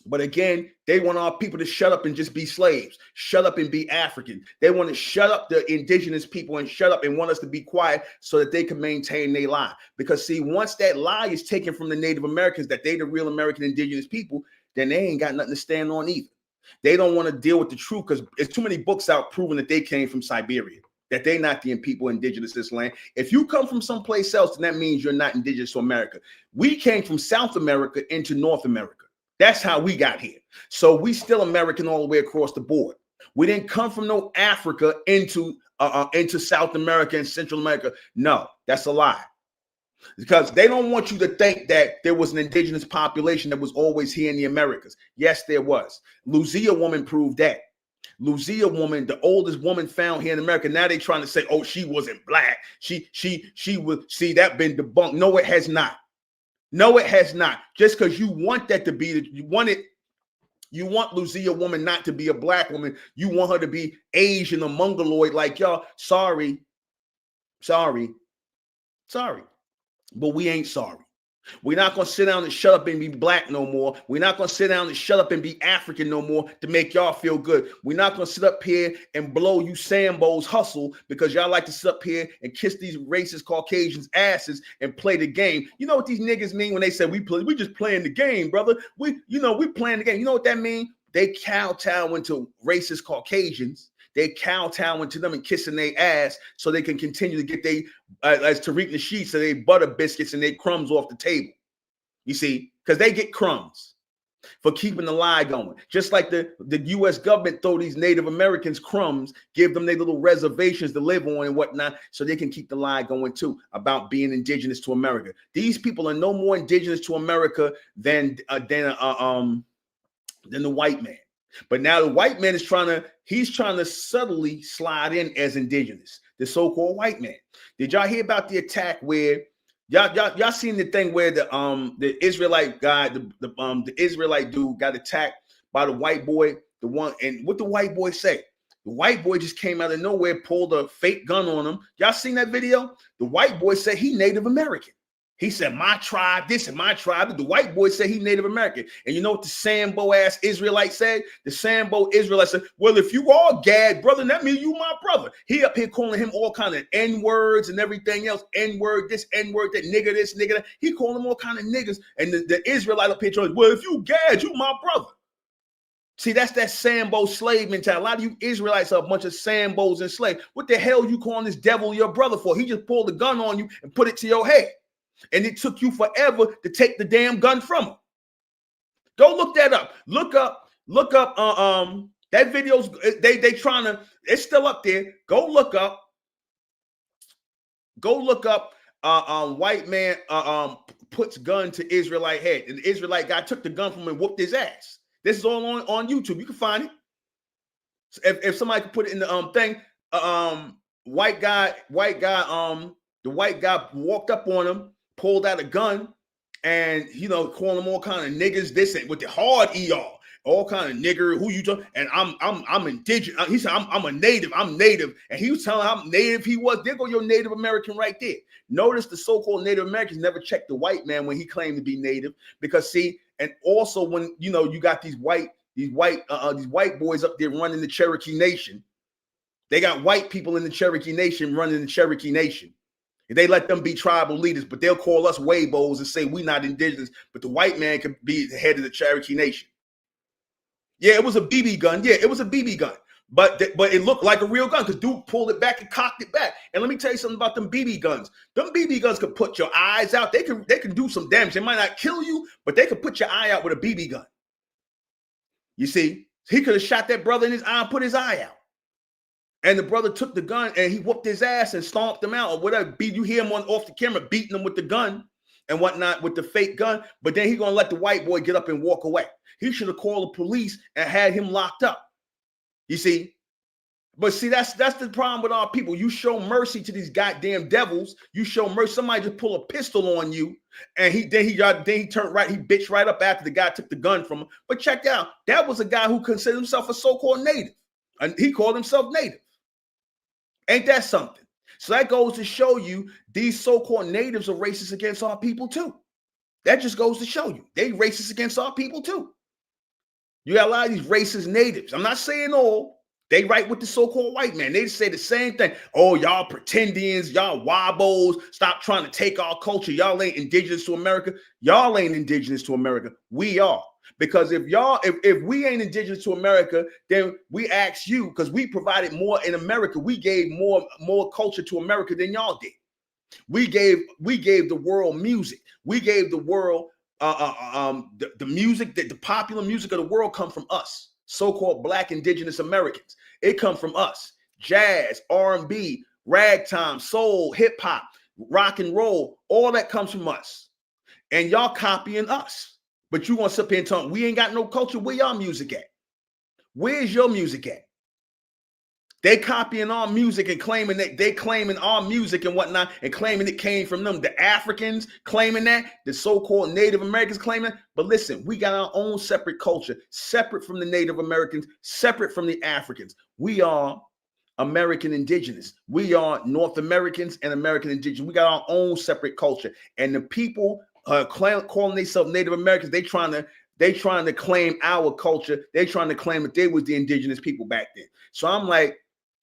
[SPEAKER 1] But again, they want our people to shut up and just be slaves, shut up and be African. They want to shut up the indigenous people and shut up and want us to be quiet so that they can maintain their lie. Because see, once that lie is taken from the Native Americans, that they the real American indigenous people, then they ain't got nothing to stand on either. They don't want to deal with the truth because there's too many books out proving that they came from Siberia, that they're not the people indigenous to this land. If you come from someplace else, then that means you're not indigenous to America. We came from South America into North America. That's how we got here. So we still American all the way across the board. We didn't come from no Africa into South America and Central America. No, that's a lie. Because they don't want you to think that there was an indigenous population that was always here in the Americas. Yes, there was. Lucia woman proved that. Lucia woman, the oldest woman found here in America. Now they trying to say, oh, she wasn't black. She was, see, that been debunked. No, it has not. No, it has not. Just because you want that to be, you want Lucia woman not to be a black woman. You want her to be Asian or Mongoloid like y'all. Sorry. But we ain't sorry. We're not going to sit down and shut up and be black no more. We're not going to sit down and shut up and be African no more to make y'all feel good. We're not going to sit up here and blow you Sambo's hustle because y'all like to sit up here and kiss these racist Caucasians' asses and play the game. You know what these niggas mean when they say we just playing the game, brother? We playing the game. You know what that means? They kowtow into racist Caucasians. They kowtow into them and kissing their ass so they can continue to get their, as Tariq Nasheed said, they butter biscuits and they crumbs off the table. You see, because they get crumbs for keeping the lie going. Just like the U.S. government throw these Native Americans crumbs, give them their little reservations to live on and whatnot, so they can keep the lie going too about being indigenous to America. These people are no more indigenous to America than the white man. But now the white man is trying to subtly slide in as indigenous, the so-called white man. Did y'all hear about the attack where y'all seen the thing where the Israelite guy, the Israelite dude got attacked by the white boy, the one, and what the white boy say? The white boy just came out of nowhere, pulled a fake gun on him. Y'all seen that video? The white boy said he Native American. He said, my tribe, this and my tribe. The white boy said he Native American. And you know what the Sambo ass Israelite said? The Sambo Israelite said, well, if you are Gad, brother, that means you my brother. He up here calling him all kind of N-words and everything else. N-word, this N-word, that nigga, this nigga, that. He calling them all kind of niggas. And the Israelite up here trying, well, if you Gad, you my brother. See, that's that Sambo slave mentality. A lot of you Israelites are a bunch of Sambos and slaves. What the hell you calling this devil your brother for? He just pulled a gun on you and put it to your head. And it took you forever to take the damn gun from him. Go look that up. Look up that video's they trying to, it's still up there. Go look up white man puts gun to Israelite head. And the Israelite guy took the gun from him and whooped his ass. This is all on YouTube. You can find it. So if somebody could put it in the thing, the white guy walked up on him, pulled out a gun, and calling them all kind of niggas, this and with the hard ER, all kind of nigger, who you talking, and I'm indigenous. He said, I'm a native, I'm native. And he was telling how native he was. There go your Native American right there. Notice the so-called Native Americans never checked the white man when he claimed to be native, because see, and also when you got these white boys up there running the Cherokee Nation. They got white people in the Cherokee Nation running the Cherokee Nation. They let them be tribal leaders, but they'll call us Weibos and say we not indigenous, but the white man could be the head of the Cherokee Nation. Yeah, it was a BB gun. Yeah, it was a BB gun. But it looked like a real gun because dude pulled it back and cocked it back. And let me tell you something about them BB guns. Them BB guns could put your eyes out. They can do some damage. They might not kill you, but they could put your eye out with a BB gun. You see, he could have shot that brother in his eye and put his eye out. And the brother took the gun and he whooped his ass and stomped him out or whatever. You hear him off the camera beating him with the gun and whatnot, with the fake gun. But then he's going to let the white boy get up and walk away. He should have called the police and had him locked up. You see? But see, that's the problem with our people. You show mercy to these goddamn devils. You show mercy. Somebody just pull a pistol on you, and he turned right. He bitched right up after the guy took the gun from him. But check out, that was a guy who considered himself a so-called native, and he called himself native. Ain't that something? So that goes to show you these so-called natives are racist against our people too. That just goes to show you they racist against our people too. You got a lot of these racist natives. I'm not saying all. They right with the so-called white man. They say the same thing. Oh, y'all pretendians, y'all wabos. Stop trying to take our culture. Y'all ain't indigenous to America. Y'all ain't indigenous to America. We are. Because if we ain't indigenous to America, then we ask you, because we provided more in America. We gave more culture to America than y'all did. We gave the world music. We gave the world the music, that the popular music of the world come from us, so-called Black indigenous Americans. It come from us. Jazz, R&B, ragtime, soul, hip hop, rock and roll, all that comes from us. And y'all copying us. But you want to sit here and tell me we ain't got no culture? Where y'all music at? Where's your music at? They copying our music and claiming that they claiming our music and whatnot and claiming it came from them. The Africans claiming that, the so-called Native Americans claiming that. But listen, we got our own separate culture, separate from the Native Americans, separate from the Africans. We are American indigenous. We are North Americans and American indigenous. We got our own separate culture. And the people calling themselves Native Americans, they trying to claim our culture. They trying to claim that they was the indigenous people back then. So I'm like,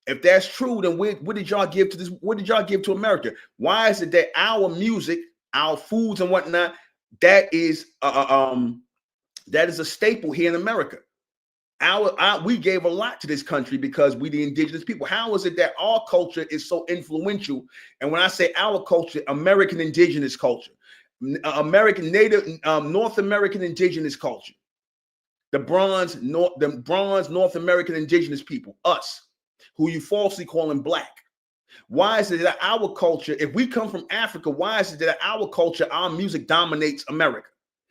[SPEAKER 1] if that's true, then what did y'all give to this? What did y'all give to America? Why is it that our music, our foods and whatnot, that is a staple here in America? We gave a lot to this country because we the indigenous people. How is it that our culture is so influential? And when I say our culture, American indigenous culture, American Native, North American indigenous culture, the bronze North American indigenous people, us, who you falsely calling Black. Why is it that our culture, if we come from Africa, why is it that our culture, our music dominates America?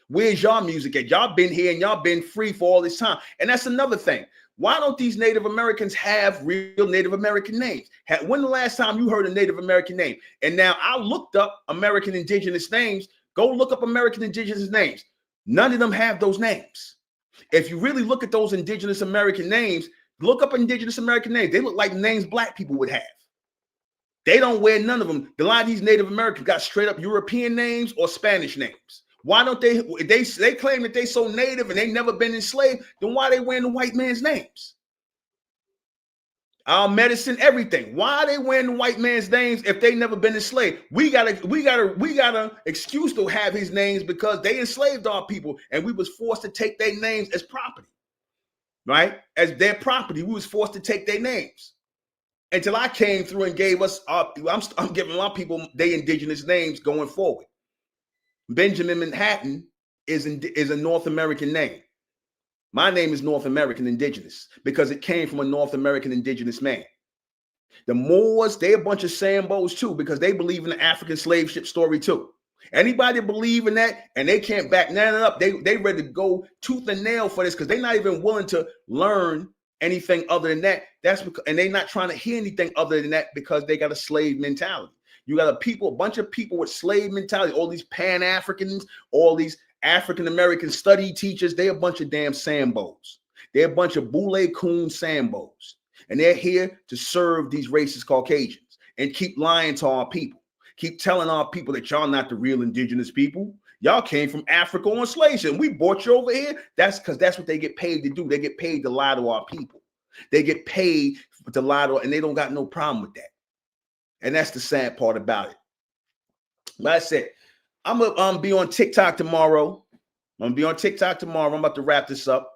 [SPEAKER 1] Where's y'all music at? Y'all been here and y'all been free for all this time. And that's another thing. Why don't these Native Americans have real Native American names? When the last time you heard a Native American name? And now I looked up American indigenous names. Go look up American indigenous names. None of them have those names. If you really look at those indigenous American names, look up indigenous American names. They look like names Black people would have. They don't wear none of them. A lot of these Native Americans got straight up European names or Spanish names. Why don't they claim that they so native and they never been enslaved? Then why are they wearing the white man's names? Our medicine, everything. Why are they wearing the white man's names if they never been enslaved? We got a excuse to have his names because they enslaved our people and we was forced to take their names as property, right? As their property, we was forced to take their names until I came through and gave us. I'm giving my people their indigenous names going forward. Benjamin Manhattan is a North American name. My name is North American indigenous because it came from a North American indigenous man. The Moors, they a bunch of Sambos too because they believe in the African slave ship story too. Anybody believe in that and they can't back none up, they ready to go tooth and nail for this because they're not even willing to learn anything other than that. That's because, and they're not trying to hear anything other than that because they got a slave mentality. You got a bunch of people with slave mentality, all these Pan-Africans, all these African-American study teachers, they a bunch of damn Sambos. They're a bunch of Boule Coon Sambos. And they're here to serve these racist Caucasians and keep lying to our people. Keep telling our people that y'all not the real indigenous people. Y'all came from Africa on slave ship. We brought you over here. That's because that's what they get paid to do. They get paid to lie to our people. They get paid to lie to, and they don't got no problem with that. And that's the sad part about it. Like I said, I'm gonna be on TikTok tomorrow. I'm about to wrap this up.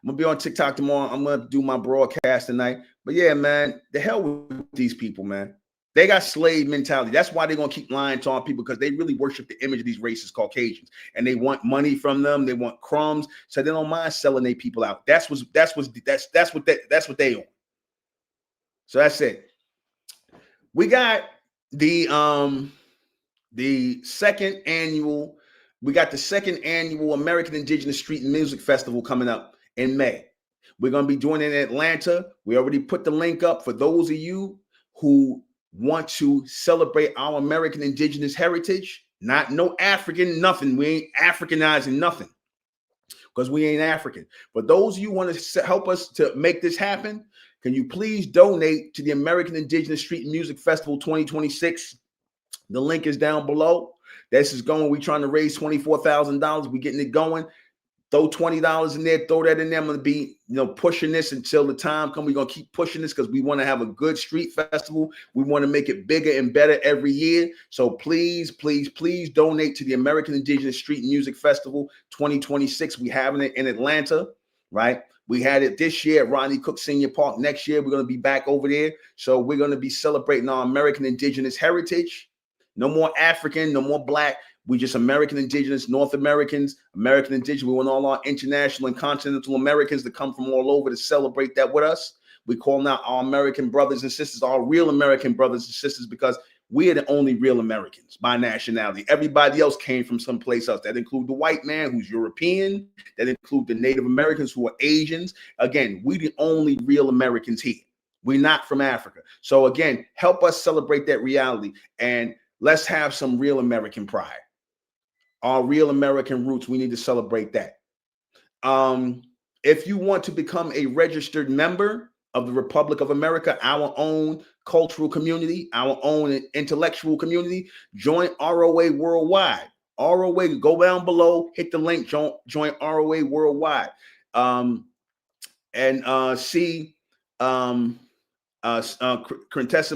[SPEAKER 1] I'm gonna be on TikTok tomorrow. I'm gonna do my broadcast tonight. But yeah, man, the hell with these people, man. They got slave mentality. That's why they're gonna keep lying to our people because they really worship the image of these racist Caucasians, and they want money from them. They want crumbs, so they don't mind selling their people out. That's what they own. So that's it. We got the second annual American Indigenous Street Music Festival coming up in May. We're going to be doing it in Atlanta. We already put the link up for those of you who want to celebrate our American indigenous heritage. No African, nothing. We ain't Africanizing nothing because we ain't African. But those of you who want to help us to make this happen, Can you please donate to the American Indigenous Street Music Festival 2026? The link is down below. This is going. We're trying to raise $24,000. We're getting it going. Throw $20 in there. Throw that in there. I'm going to be, pushing this until the time comes. We're going to keep pushing this because we want to have a good street festival. We want to make it bigger and better every year. So please, please, please donate to the American Indigenous Street Music Festival 2026. We're having it in Atlanta, right? We had it this year at Rodney Cook Senior Park. Next year, we're going to be back over there. So we're going to be celebrating our American Indigenous heritage. No more African, no more Black. We just American Indigenous, North Americans, American Indigenous. We want all our international and continental Americans to come from all over to celebrate that with us. We call now our American brothers and sisters, our real American brothers and sisters, because we are the only real Americans by nationality. Everybody else came from someplace else. That include the white man who's European. That include the Native Americans who are Asians. Again, we the only real Americans here. We're not from Africa. So again, help us celebrate that reality and let's have some real American pride. Our real American roots, we need to celebrate that. If you want to become a registered member of the Republic of America, our own cultural community, our own intellectual community, join ROA Worldwide. ROA, go down below, hit the link, join ROA Worldwide. See Quintessa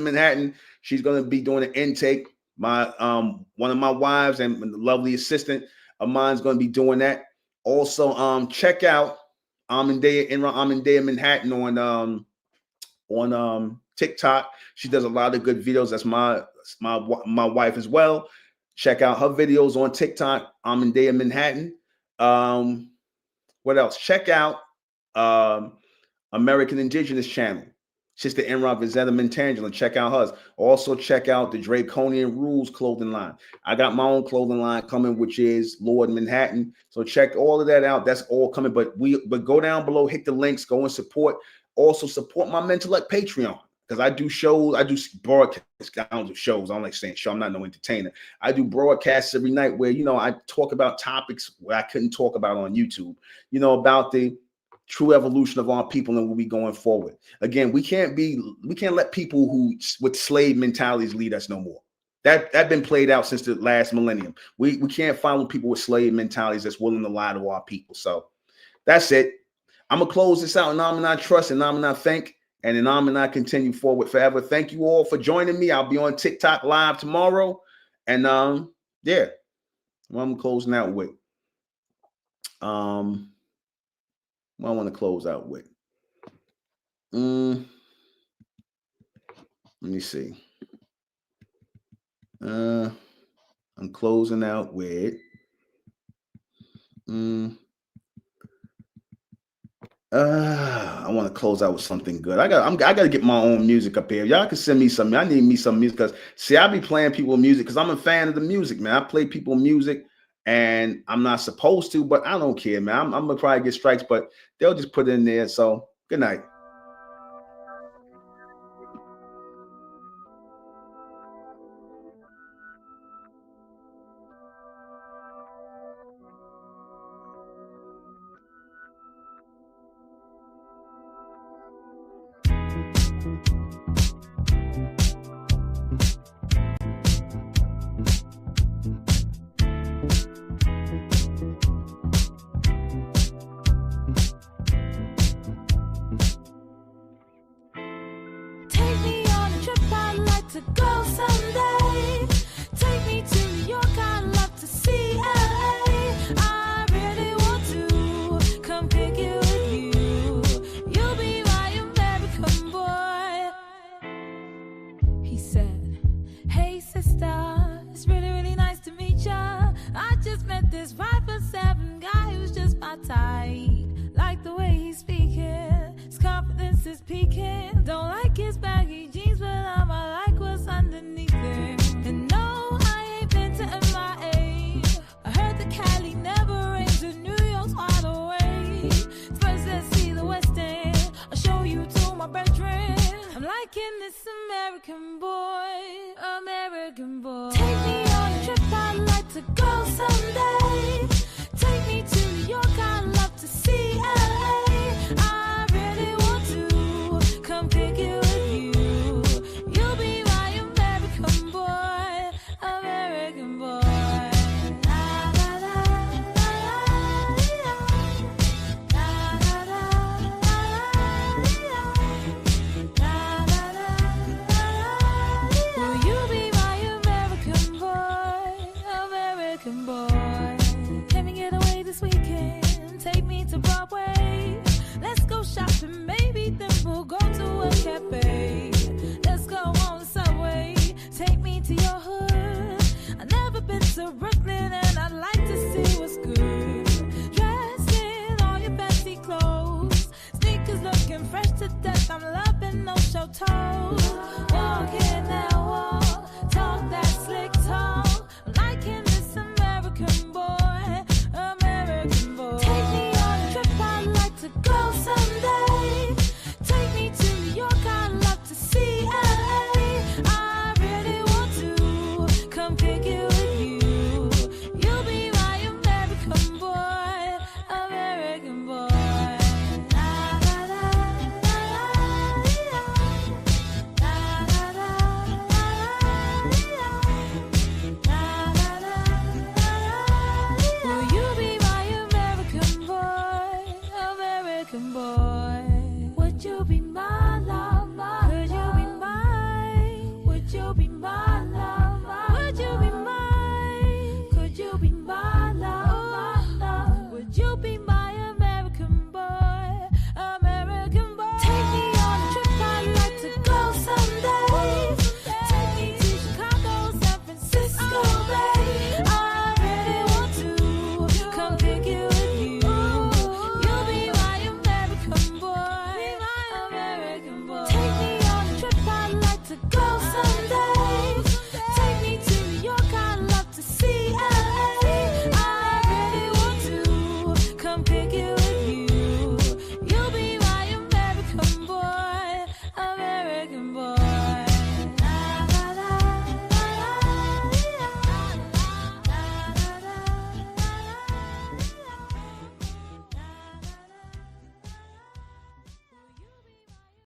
[SPEAKER 1] Manhattan, she's going to be doing an intake. My one of my wives and the lovely assistant of mine is going to be doing that. Also, check out Amandea Manhattan on TikTok. She does a lot of good videos. That's my wife as well. Check out her videos on TikTok. Amandea Manhattan. What else? Check out American Indigenous channel. Sister Enra Vizetta Mentangela. Check out hers. Also check out the Draconian Rules clothing line. I got my own clothing line coming, which is Lord Manhattan. So check all of that out. That's all coming. But go down below, hit the links, go and support. Also support my Mentellect Patreon. Because I do shows, I do broadcasts. I don't do shows. I don't like saying show. I'm not no entertainer. I do broadcasts every night where, I talk about topics where I couldn't talk about on YouTube. About the true evolution of our people and we'll be going forward. Again, we can't let people who with slave mentalities lead us no more. That been played out since the last millennium. We can't follow people with slave mentalities that's willing to lie to our people. So that's it. I'm gonna close this out. And I'm not trust and I'm not thank and then I'm not continue forward forever. Thank you all for joining me. I'll be on TikTok live tomorrow. And yeah, well, I'm closing out with. I want to close out with. Let me see. I'm closing out with. I want to close out with something good. I got to get my own music up here. Y'all can send me something. I need me some music because see, I be playing people music because I'm a fan of the music, man. I play people music. And I'm not supposed to, but I don't care, man. I'm gonna probably get strikes, but they'll just put it in there. So good night.
[SPEAKER 3] To go someday, take me to New York. I'd love to see LA. I really want to come kick it with you. You'll be my American boy. He said, hey sister, it's really, really nice to meet ya. I just met this 5'7" guy who's just my type.